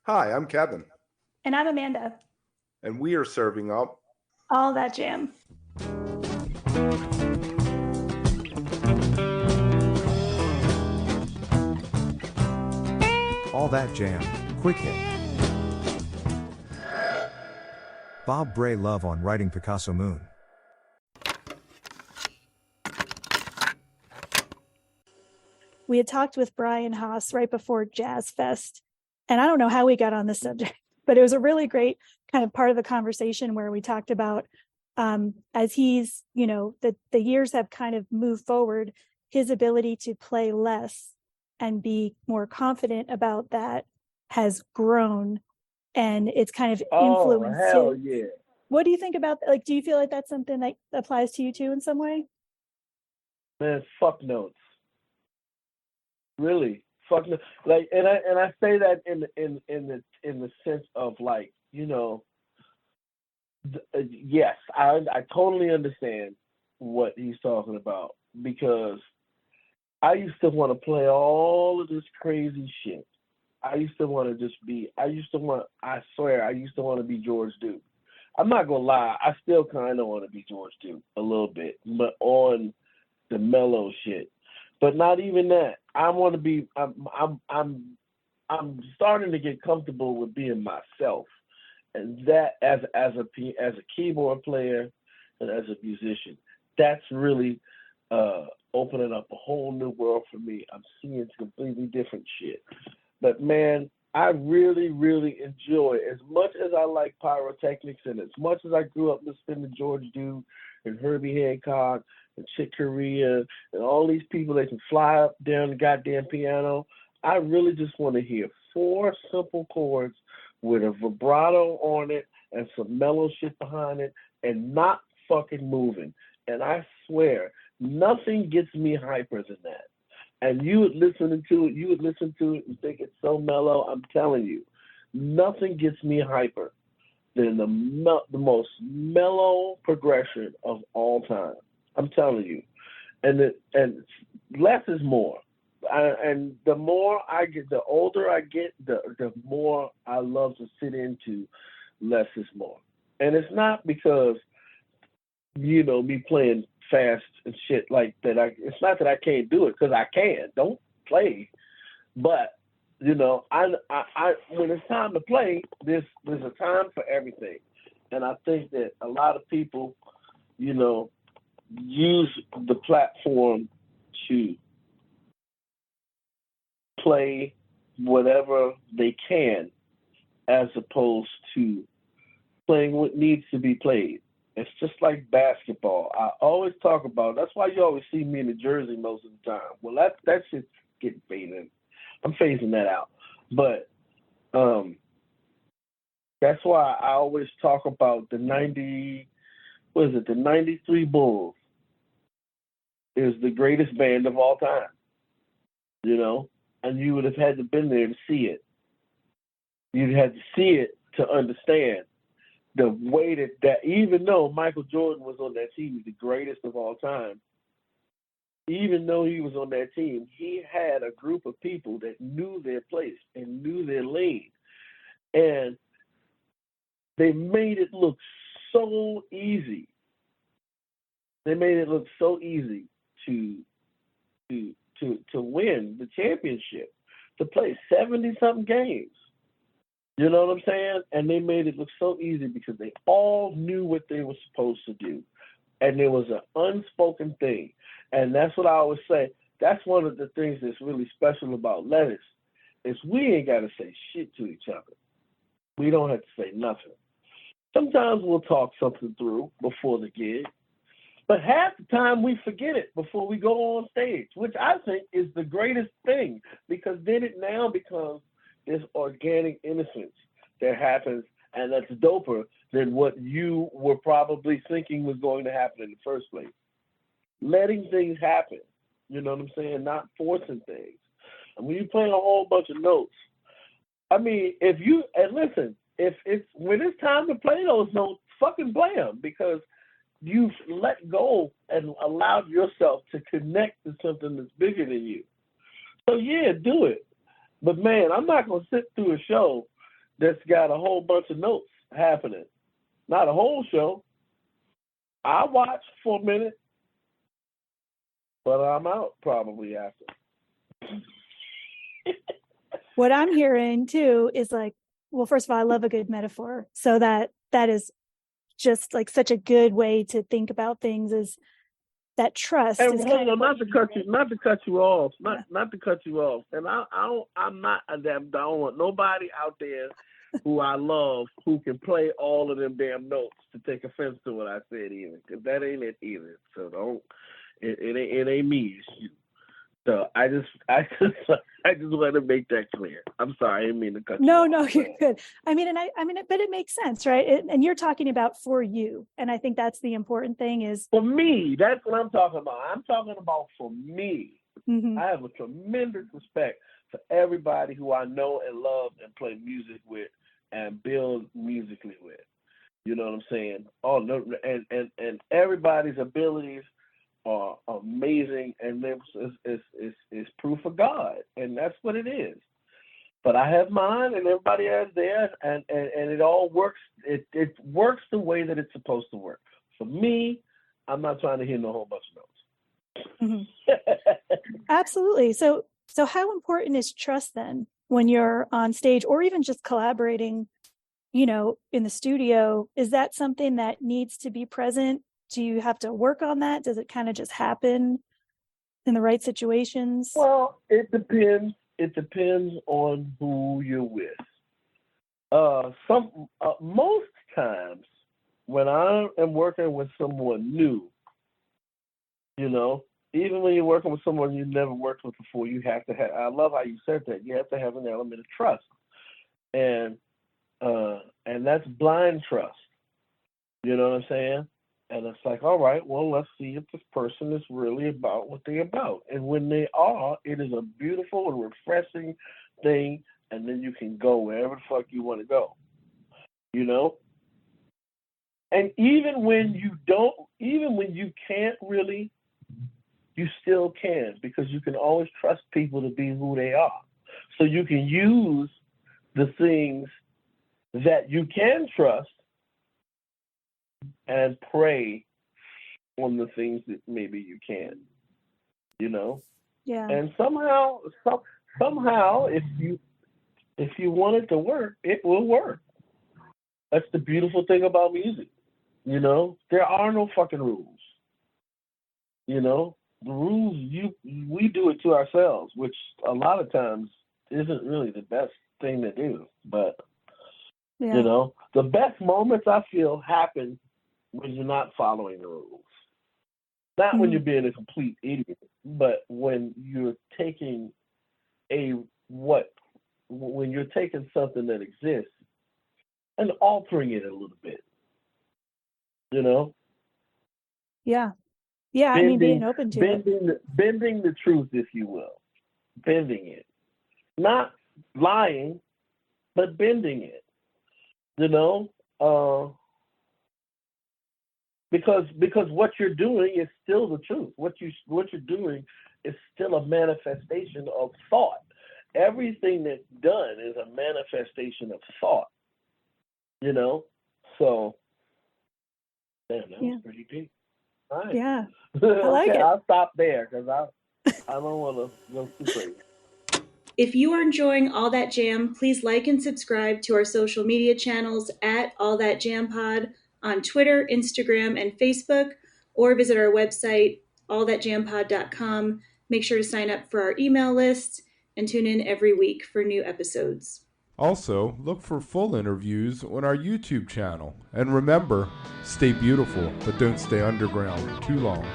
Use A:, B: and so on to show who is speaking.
A: Hi, I'm Kevin,
B: And I'm Amanda.
A: and we are serving up
B: All that jam.
C: All That Jam, Quick Hit. Bob Bray Love on Writing Picasso Moon.
B: We had talked with Brian Haas right before Jazz Fest, and I don't know how we got on this subject, but it was a really great kind of part of the conversation where we talked about as he's, the years have kind of moved forward, his ability to play less and be more confident about that has grown, and it's kind of
D: Oh,
B: influenced
D: hell
B: his.
D: yeah.
B: What do you think about that? Like, do you feel like that's something that applies to you too in some way?
D: Man, fuck notes. Really. Fuck no. Like, and I say that in the sense of, like, yes, I totally understand what he's talking about, because I used to want to play all of this crazy shit. I swear, I used to want to be George Duke. I'm not gonna lie, I still kind of want to be George Duke a little bit, but on the mellow shit. But not even that. I want to be. I'm starting to get comfortable with being myself, and that as a keyboard player and as a musician, that's really opening up a whole new world for me. I'm seeing completely different shit. But man, I really, really enjoy, as much as I like pyrotechnics and as much as I grew up listening to George Duke and Herbie Hancock and Chick Corea and all these people that can fly up down the goddamn piano, I really just want to hear four simple chords with a vibrato on it and some mellow shit behind it and not fucking moving. And I swear, nothing gets me hyper than that. And you would listen to it and think it's so mellow. I'm telling you, nothing gets me hyper than the most mellow progression of all time. I'm telling you. And less is more. And the more I get, the older I get, the more I love to sit into less is more. And it's not because, me playing fast and shit like that. It's not that I can't do it, because I can. Don't play. But, I when it's time to play, there's a time for everything. And I think that a lot of people, use the platform to play whatever they can, as opposed to playing what needs to be played. It's just like basketball. I always talk about. That's why you always see me in the jersey most of the time. Well, that shit's getting faded. I'm phasing that out. But that's why I always talk about the 93 Bulls is the greatest band of all time. And you would have had to been there to see it. You'd had to see it to understand the way that even though Michael Jordan was on that team, the greatest of all time, even though he was on that team, he had a group of people that knew their place and knew their lane. And they made it look so easy. They made it look so easy to win the championship, to play 70-something games. You know what I'm saying? And they made it look so easy because they all knew what they were supposed to do. And there was an unspoken thing. And that's what I always say. That's one of the things that's really special about Lettuce, is we ain't got to say shit to each other. We don't have to say nothing. Sometimes we'll talk something through before the gig, but half the time we forget it before we go on stage, which I think is the greatest thing, because then it now becomes this organic innocence that happens, and that's doper than what you were probably thinking was going to happen in the first place. Letting things happen, you know what I'm saying? Not forcing things. And when you're playing a whole bunch of notes, I mean, if when it's time to play those notes, fucking play them, because you've let go and allowed yourself to connect to something that's bigger than you. So yeah, do it. But man, I'm not gonna sit through a show that's got a whole bunch of notes happening. Not a whole show. I watch for a minute, but I'm out probably after.
B: What I'm hearing too is like, well, first of all, I love a good metaphor. So that is just like such a good way to think about things, is that trust
D: And
B: is
D: hold
B: kind
D: on,
B: of
D: not to cut you off.
B: Yeah.
D: Not to cut you off. And I don't want nobody out there who I love who can play all of them damn notes to take offense to what I said either, because that ain't it either. So don't. It ain't me. It's you. So I just want to make that clear. I'm sorry, I didn't mean to cut you off.
B: No, you're good. I mean, but it makes sense, right? And you're talking about for you, and I think that's the important thing is
D: for me. That's what I'm talking about. I'm talking about for me.
B: mm-hmm.
D: I have a tremendous respect for everybody who I know and love and play music with and build musically with. You know what I'm saying? Oh no, and everybody's abilities are amazing, and it's proof of God, and that's what it is. But I have mine, and everybody has theirs, and it all works. It works the way that it's supposed to work. For me, I'm not trying to hear no whole bunch of notes.
B: Mm-hmm. Absolutely. So how important is trust then when you're on stage, or even just collaborating, in the studio? Is that something that needs to be present? Do you have to work on that? Does it kind of just happen in the right situations?
D: Well, it depends. It depends on who you're with. Most times when I am working with someone new, even when you're working with someone you've never worked with before, you have to have. I love how you said that. You have to have an element of trust, and that's blind trust. You know what I'm saying? And it's like, all right, well, let's see if this person is really about what they're about. And when they are, it is a beautiful and refreshing thing. And then you can go wherever the fuck you want to go, And even when you can't really, you still can, because you can always trust people to be who they are. So you can use the things that you can trust and pray on the things that maybe you can,
B: Yeah.
D: And somehow, if you want it to work, it will work. That's the beautiful thing about music. There are no fucking rules. The rules, we do it to ourselves, which a lot of times isn't really the best thing to do. But
B: yeah.
D: The best moments I feel happen when you're not following the rules. Not when you're being a complete idiot, but when you're taking when you're taking something that exists and altering it a little bit.
B: Yeah. Yeah. I mean, being open to it.
D: Bending the truth, if you will. Bending it. Not lying, but bending it. Because what you're doing is still the truth. What you're doing is still a manifestation of thought. Everything that's done is a manifestation of thought. So damn, that was pretty deep. All right.
B: Yeah. I like it.
D: I'll stop there because I don't want to go too crazy.
E: If you are enjoying All That Jam, please like and subscribe to our social media channels at All That Jam Pod on Twitter, Instagram, and Facebook, or visit our website, allthatjampod.com. Make sure to sign up for our email list and tune in every week for new episodes.
F: Also, look for full interviews on our YouTube channel. And remember, stay beautiful, but don't stay underground too long.